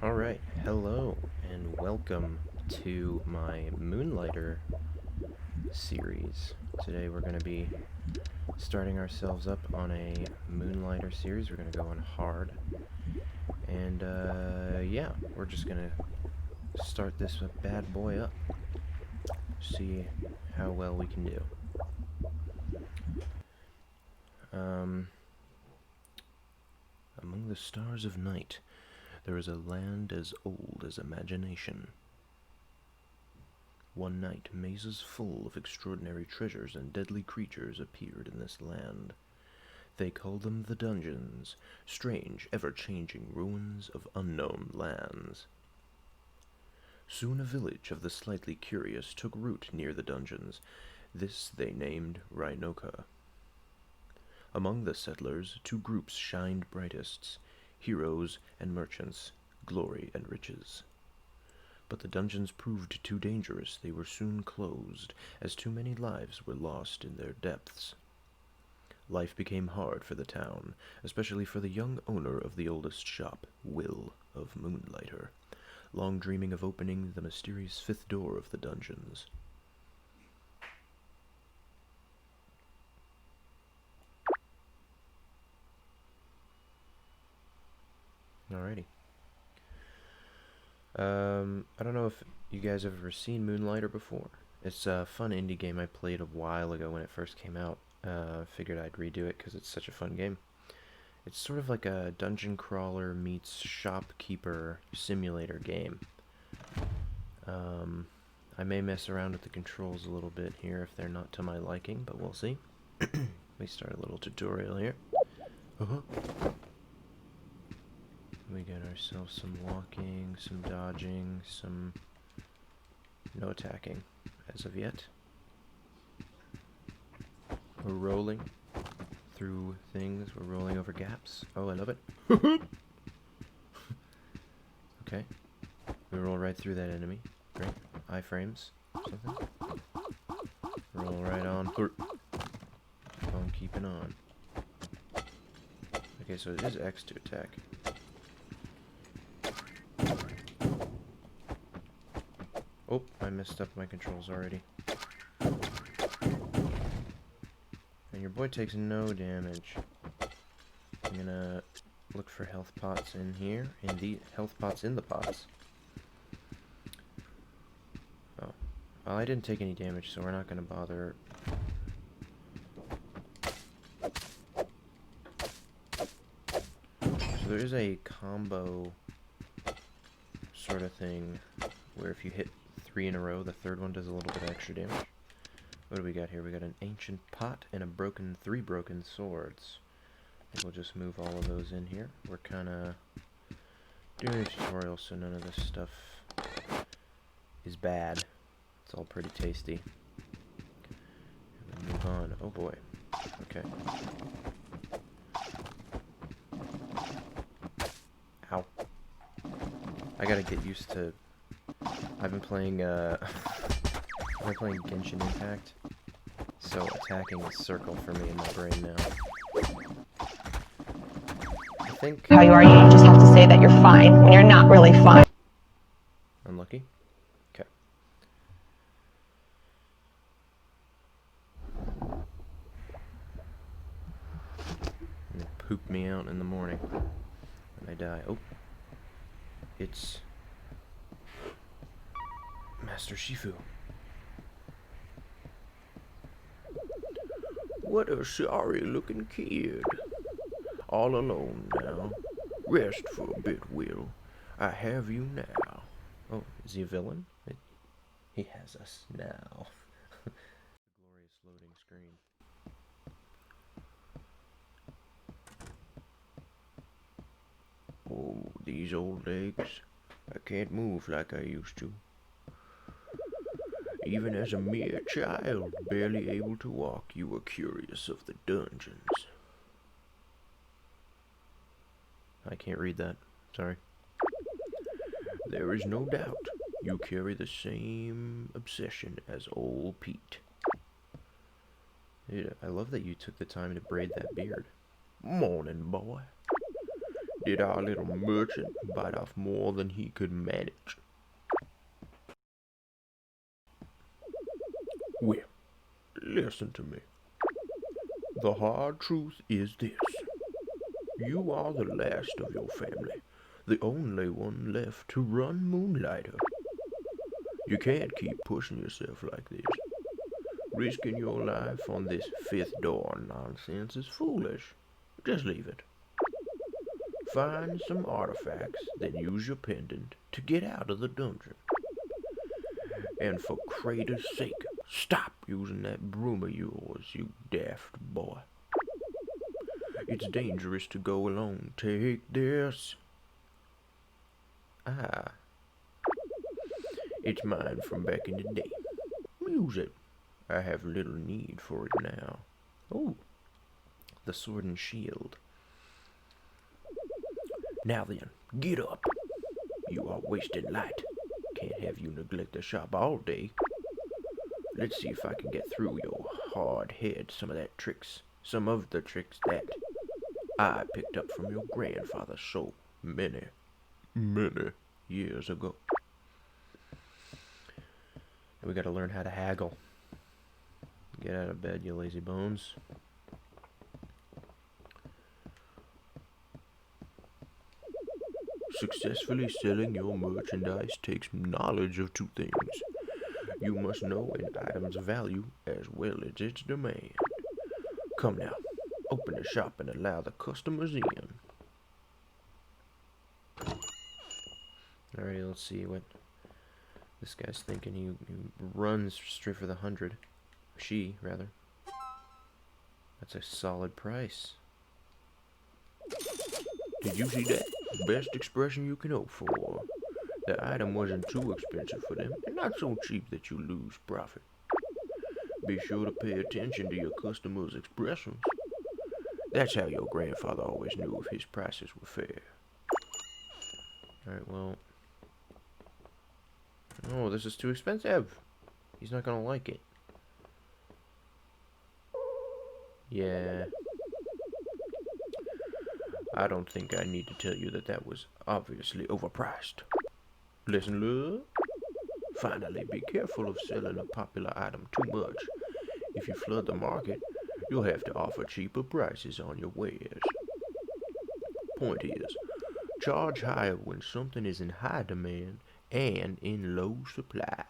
Alright, hello, and welcome to my Moonlighter series. Today we're going to be starting ourselves up on a Moonlighter series. We're going to go on hard. And, yeah, we're just going to start this bad boy up. See how well we can do. Among the stars of night, there is a land as old as imagination. One night, mazes full of extraordinary treasures and deadly creatures appeared in this land. They called them the dungeons, strange, ever-changing ruins of unknown lands. Soon a village of the slightly curious took root near the dungeons. This they named Rhinoka. Among the settlers, two groups shined brightest, heroes and merchants, glory and riches. But the dungeons proved too dangerous. They were soon closed, as too many lives were lost in their depths. Life became hard for the town, especially for the young owner of the oldest shop, Will of Moonlighter, long dreaming of opening the mysterious fifth door of the dungeons. Alrighty. I don't know if you guys have ever seen Moonlighter before. It's a fun indie game I played a while ago when it first came out. Figured I'd redo it because it's such a fun game. It's sort of like a dungeon crawler meets shopkeeper simulator game. I may mess around with the controls a little bit here if they're not to my liking, but we'll see. Let me start a little tutorial here. We got ourselves some walking, some dodging, some no attacking as of yet. We're rolling through things, we're rolling over gaps. Oh, I love it. Okay. We roll right through that enemy. Great. Iframes. Something. Roll right on through. Keep on keeping on. Okay, so it is X to attack. Oh, I messed up my controls already. And your boy takes no damage. I'm gonna look for health pots in here, and the health pots in the pots. Oh, well, I didn't take any damage, so we're not gonna bother. So there is a combo sort of thing where if you hit 3 in a row, the third one does a little bit extra damage. What do we got here? We got an ancient pot and three broken swords. I think we'll just move all of those in here. We're kind of doing a tutorial, so none of this stuff is bad. It's all pretty tasty. And move on. Oh boy. Okay. Ow. I gotta get used to. I've been playing Genshin Impact, so attacking is circle for me in my brain now. I think How you are, you just have to say that you're fine when you're not really fine. Unlucky? Okay. It'll poop me out in the morning when I die. Oh. It's Master Shifu. What a sorry-looking kid. All alone now. Rest for a bit, Will. I have you now. Oh, is he a villain? He has us now. Glorious loading screen. Oh, these old legs. I can't move like I used to. Even as a mere child, barely able to walk, you were curious of the dungeons. I can't read that. Sorry. There is no doubt you carry the same obsession as old Pete. Dude, I love that you took the time to braid that beard. Morning, boy. Did our little merchant bite off more than he could manage? Well, listen to me. The hard truth is this. You are the last of your family, the only one left to run Moonlighter. You can't keep pushing yourself like this. Risking your life on this fifth door nonsense is foolish. Just leave it. Find some artifacts, then use your pendant to get out of the dungeon. And for Crater's sake, stop using that broom of yours, you daft boy. It's dangerous to go alone. Take this. Ah. It's mine from back in the day. Use it. I have little need for it now. Oh. The sword and shield. Now then, get up. You are wasting light. Can't have you neglect the shop all day. Let's see if I can get through your hard head some of the tricks that I picked up from your grandfather so many years ago. And we gotta learn how to haggle. Get out of bed, you lazy bones. Successfully selling your merchandise takes knowledge of two things. You must know an item's value as well as its demand. Come now, open the shop and allow the customers in. Alrighty, let's see what this guy's thinking. He runs straight for the 100. She, rather. That's a solid price. Did you see that? Best expression you can hope for. The item wasn't too expensive for them, and not so cheap that you lose profit. Be sure to pay attention to your customers' expressions. That's how your grandfather always knew if his prices were fair. Alright, well... Oh, this is too expensive. He's not gonna like it. Yeah. I don't think I need to tell you that that was obviously overpriced. Listen, love. Finally, be careful of selling a popular item too much. If you flood the market, you'll have to offer cheaper prices on your wares. Point is, charge higher when something is in high demand and in low supply.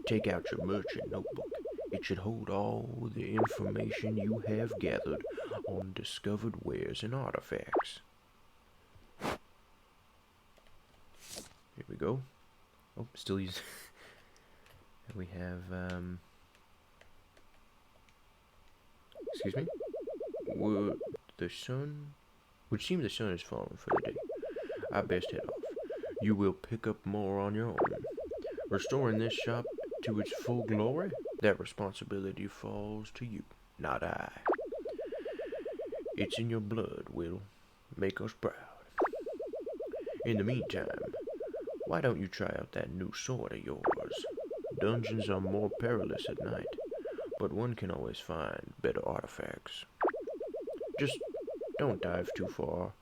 Take out your merchant notebook. It should hold all the information you have gathered on discovered wares and artifacts. Here we go. Oh, still use. We have, excuse me? The sun? Would seem the sun has fallen for the day. I best head off. You will pick up more on your own. Restoring this shop to its full glory, that responsibility falls to you, not I. It's in your blood, Will. Make us proud. In the meantime, why don't you try out that new sword of yours? Dungeons are more perilous at night, but one can always find better artifacts. Just don't dive too far,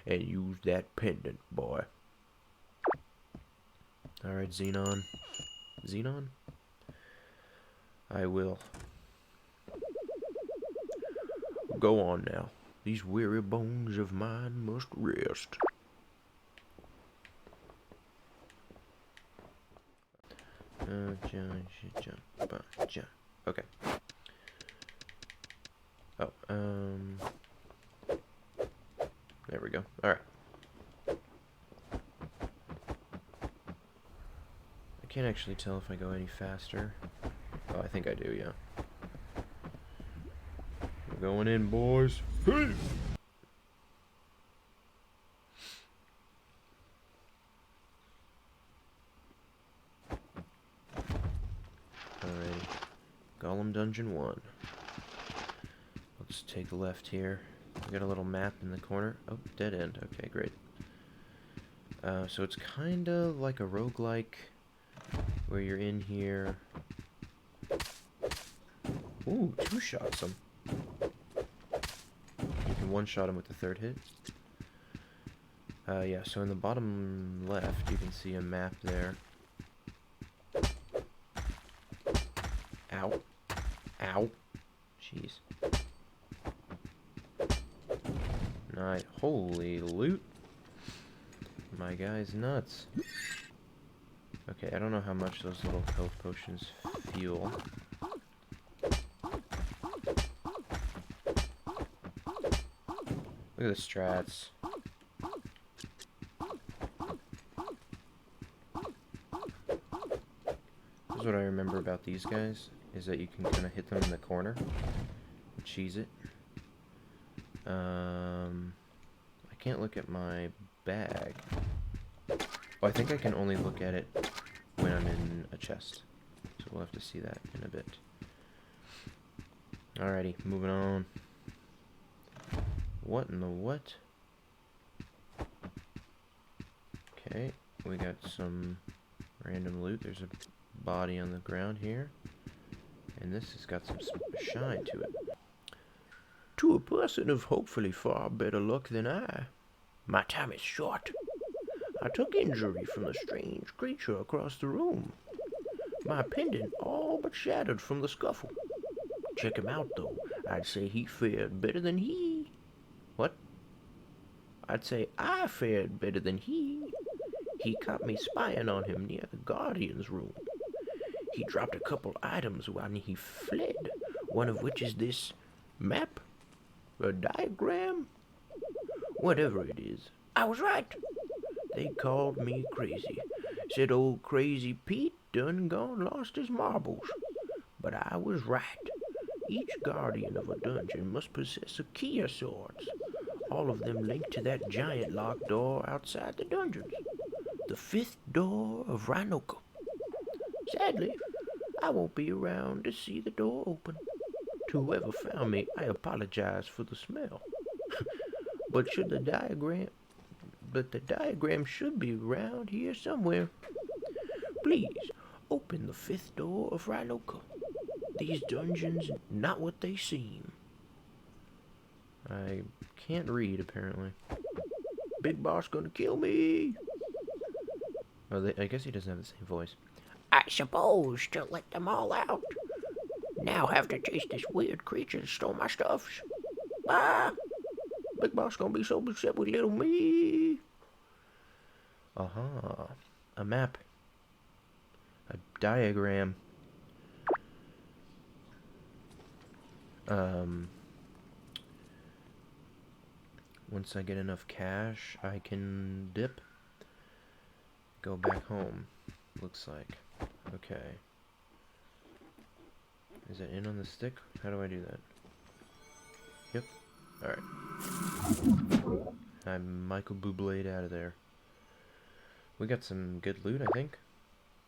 and use that pendant, boy. Alright, Xenon. Xenon? I will. Go on now. These weary bones of mine must rest. Okay. Oh, there we go. Alright. I can't actually tell if I go any faster. Oh, I think I do, yeah. We're going in, boys. Hey! Alrighty. Golem Dungeon 1. Let's take the left here. We got a little map in the corner. Oh, dead end. Okay, great. So it's kind of like a roguelike, where you're in here. Ooh, two-shots him. You can one-shot him with the third hit. Yeah, so in the bottom left, you can see a map there. Ow. Ow. Jeez. Nice. Holy loot. My guy's nuts. Okay, I don't know how much those little health potions feel. Look at the strats. This is what I remember about these guys, is that you can kind of hit them in the corner and cheese it. I can't look at my bag. Oh, I think I can only look at it when I'm in a chest. So we'll have to see that in a bit. Alrighty, moving on. What in the what? Okay, we got some random loot. There's a body on the ground here. And this has got some shine to it. To a person of hopefully far better luck than I, my time is short. I took injury from the strange creature across the room. My pendant all but shattered from the scuffle. Check him out, though. I'd say he fared better than he. What? I'd say I fared better than he. He caught me spying on him near the Guardian's room. He dropped a couple items when he fled, one of which is this map? A diagram? Whatever it is, I was right. They called me crazy. Said old Crazy Pete done gone lost his marbles. But I was right. Each guardian of a dungeon must possess a key of sorts. All of them linked to that giant locked door outside the dungeons. The 5th door of Rhinoka. Sadly, I won't be around to see the door open. To whoever found me, I apologize for the smell. But the diagram should be around here somewhere. Please, open the 5th door of Rhinoka. These dungeons not what they seem. I can't read, apparently. Big boss gonna kill me. Oh, I guess he doesn't have the same voice. I suppose to let them all out. Now have to chase this weird creature that stole my stuffs. Ah! Big boss gonna be so upset with little me. Aha. A map. A diagram. Once I get enough cash, I can dip. Go back home. Looks like. Okay. Is it in on the stick? How do I do that? Yep. Alright. I'm Michael Bublé'd out of there. We got some good loot, I think.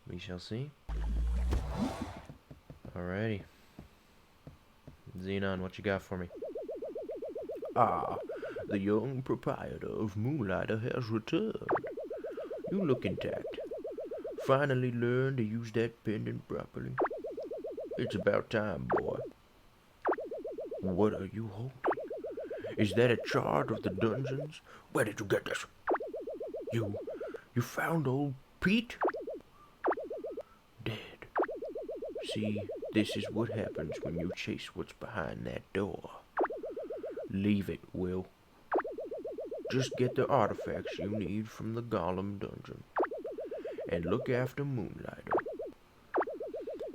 We shall see. Alrighty. Xenon, what you got for me? Ah, the young proprietor of Moonlighter has returned. You look intact. Finally learned to use that pendant properly. It's about time, boy. What are you holding? Is that a chart of the dungeons? Where did you get this? You found old Pete? Dead. See, this is what happens when you chase what's behind that door. Leave it, Will. Just get the artifacts you need from the Golem Dungeon. And look after Moonlighter.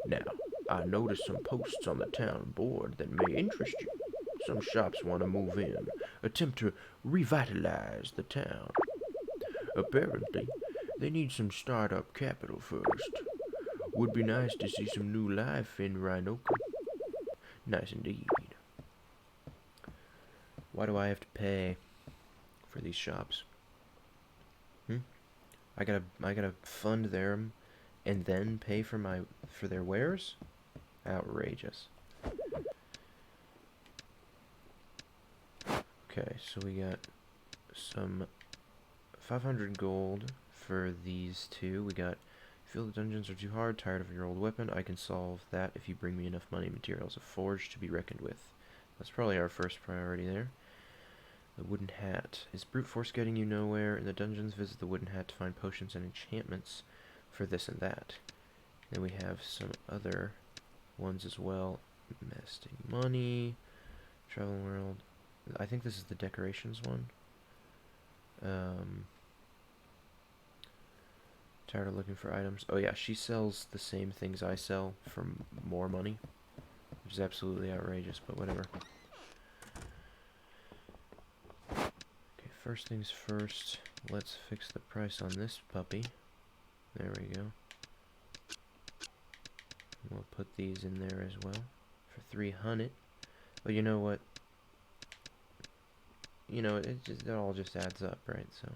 Now, I noticed some posts on the town board that may interest you. Some shops want to move in, attempt to revitalize the town. Apparently, they need some startup capital first. Would be nice to see some new life in Rhinoka. Nice indeed. Why do I have to pay for these shops? I gotta fund them and then pay for their wares? Outrageous. Okay, so we got some 500 gold for these two. We got, feel the dungeons are too hard, tired of your old weapon. I can solve that if you bring me enough money and materials. A forge to be reckoned with. That's probably our first priority there. The wooden hat. Is brute force getting you nowhere? In the dungeons, visit the wooden hat to find potions and enchantments for this and that. Then we have some other ones as well. Investing money. Travel world. I think this is the decorations one. Tired of looking for items. Oh yeah, she sells the same things I sell for more money. Which is absolutely outrageous, but whatever. Okay, first things first. Let's fix the price on this puppy. There we go. We'll put these in there as well. For 300. But you know what? You know, it all just adds up, right? So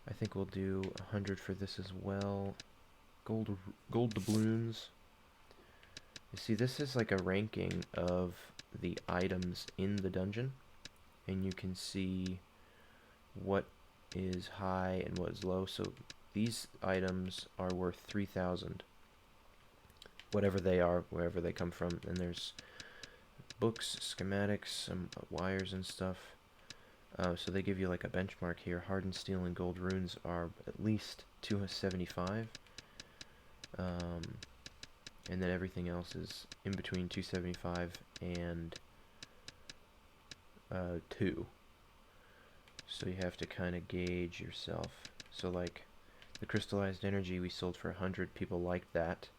I think we'll do 100 for this as well. Gold doubloons. You see, this is like a ranking of the items in the dungeon, and you can see what is high and what is low. So these items are worth 3,000, whatever they are, wherever they come from. And there's books, schematics, some wires and stuff. So they give you like a benchmark here. Hardened steel and gold runes are at least 275. And then everything else is in between 275 and 2. So you have to kind of gauge yourself. So like the crystallized energy we sold for 100, people liked that.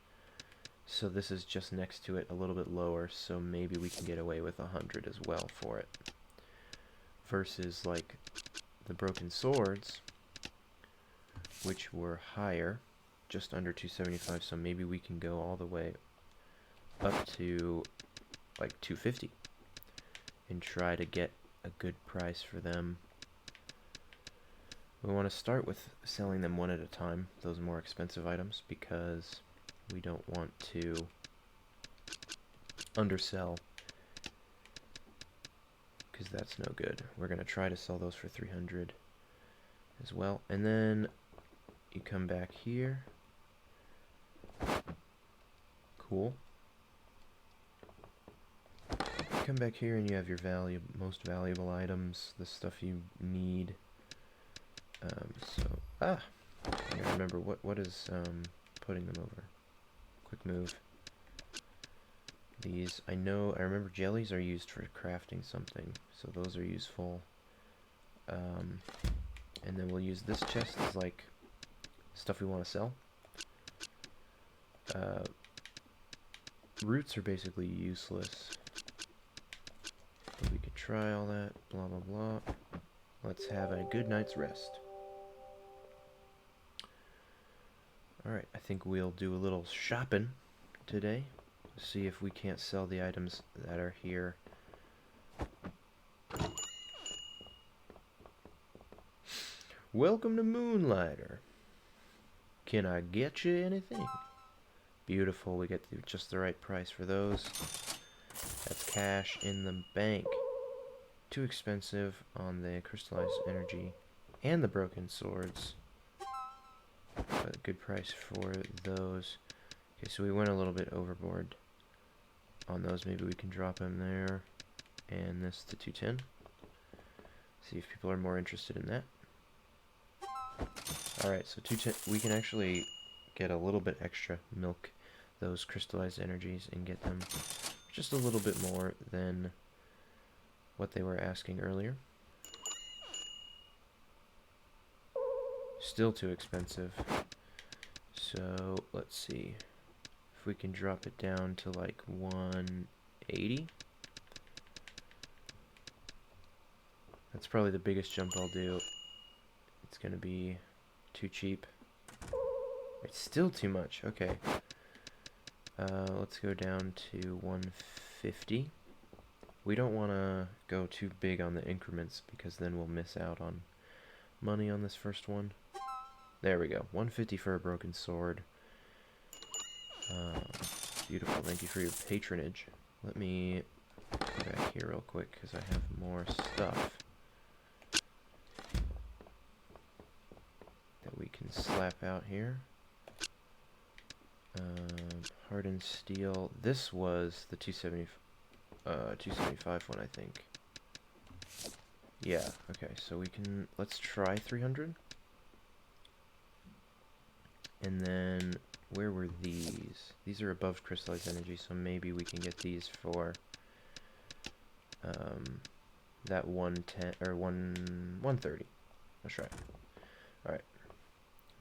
So this is just next to it, a little bit lower, so maybe we can get away with 100 as well for it. Versus like the broken swords, which were higher, just under 275, so maybe we can go all the way up to like 250 and try to get a good price for them. We want to start with selling them one at a time, those more expensive items, because we don't want to undersell, because that's no good. We're going to try to sell those for 300 as well. And then you come back here. Cool. You come back here and you have your most valuable items, the stuff you need. I gotta remember what is putting them over. Quick move. These, I remember jellies are used for crafting something, so those are useful. And then we'll use this chest as like stuff we want to sell. Roots are basically useless. But we could try all that, blah blah blah. Let's have a good night's rest. Alright, I think we'll do a little shopping today. See if we can't sell the items that are here. Welcome to Moonlighter. Can I get you anything? Beautiful, we get just the right price for those. That's cash in the bank. Too expensive on the crystallized energy and the broken swords. But a good price for those. Okay, so we went a little bit overboard on those. Maybe we can drop them there. And this to 210. See if people are more interested in that. Alright, so 210, we can actually get a little bit extra, milk those crystallized energies and get them just a little bit more than what they were asking earlier. Still too expensive. So let's see if we can drop it down to like 180. That's probably the biggest jump I'll do. It's gonna be too cheap. It's still too much. Okay. Let's go down to 150. We don't want to go too big on the increments because then we'll miss out on money on this first one. There we go. 150 for a broken sword. Beautiful. Thank you for your patronage. Let me go back here real quick because I have more stuff that we can slap out here. Hardened steel. This was the 275 one, I think. Yeah, okay, so we can, let's try 300. And then, where were these? These are above crystallized energy, so maybe we can get these for that 110, or 130. Let's try it. Alright,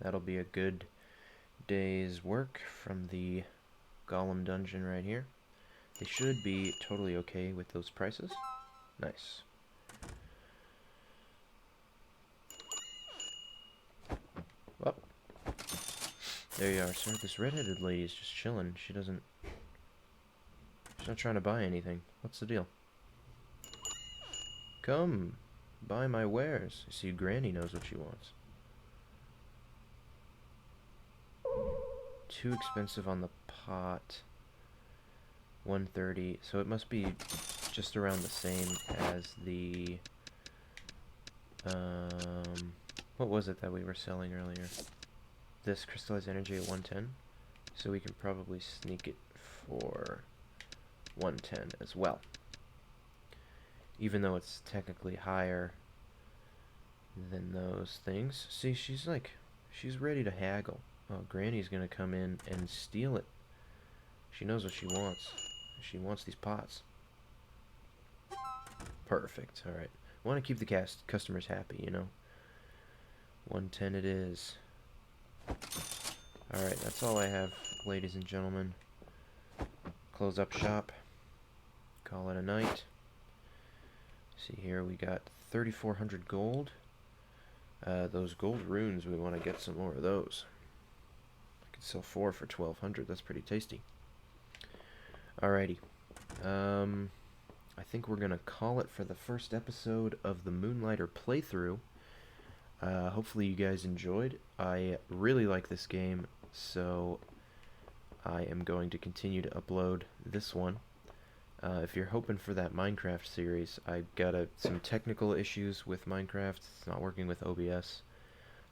that'll be a good day's work from the Golem Dungeon right here. They should be totally okay with those prices. Nice. Well, there you are, sir. This redheaded lady is just chilling. She's not trying to buy anything. What's the deal? Come, buy my wares. I see Granny knows what she wants. Too expensive on the pot. 130. So it must be just around the same as the... what was it that we were selling earlier? This crystallized energy at 110. So we can probably sneak it for 110 as well. Even though it's technically higher than those things. See, she's ready to haggle. Oh, Granny's gonna come in and steal it. She knows what she wants. She wants these pots. Perfect. Alright. Want to keep the customers happy, you know. 110 it is. Alright, that's all I have, ladies and gentlemen. Close up shop. Call it a night. See here, we got 3,400 gold. Those gold runes, we want to get some more of those. I could sell 4 for 1,200. That's pretty tasty. Alrighty. I think we're going to call it for the first episode of the Moonlighter playthrough. Hopefully you guys enjoyed. I really like this game, so I am going to continue to upload this one. If you're hoping for that Minecraft series, I got some technical issues with Minecraft. It's not working with OBS,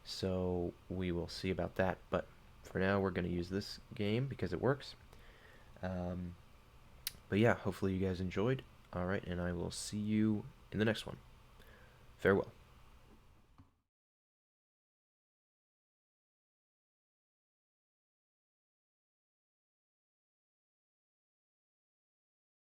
so we will see about that. But for now, we're going to use this game because it works. But yeah, hopefully you guys enjoyed. Alright, and I will see you in the next one. Farewell.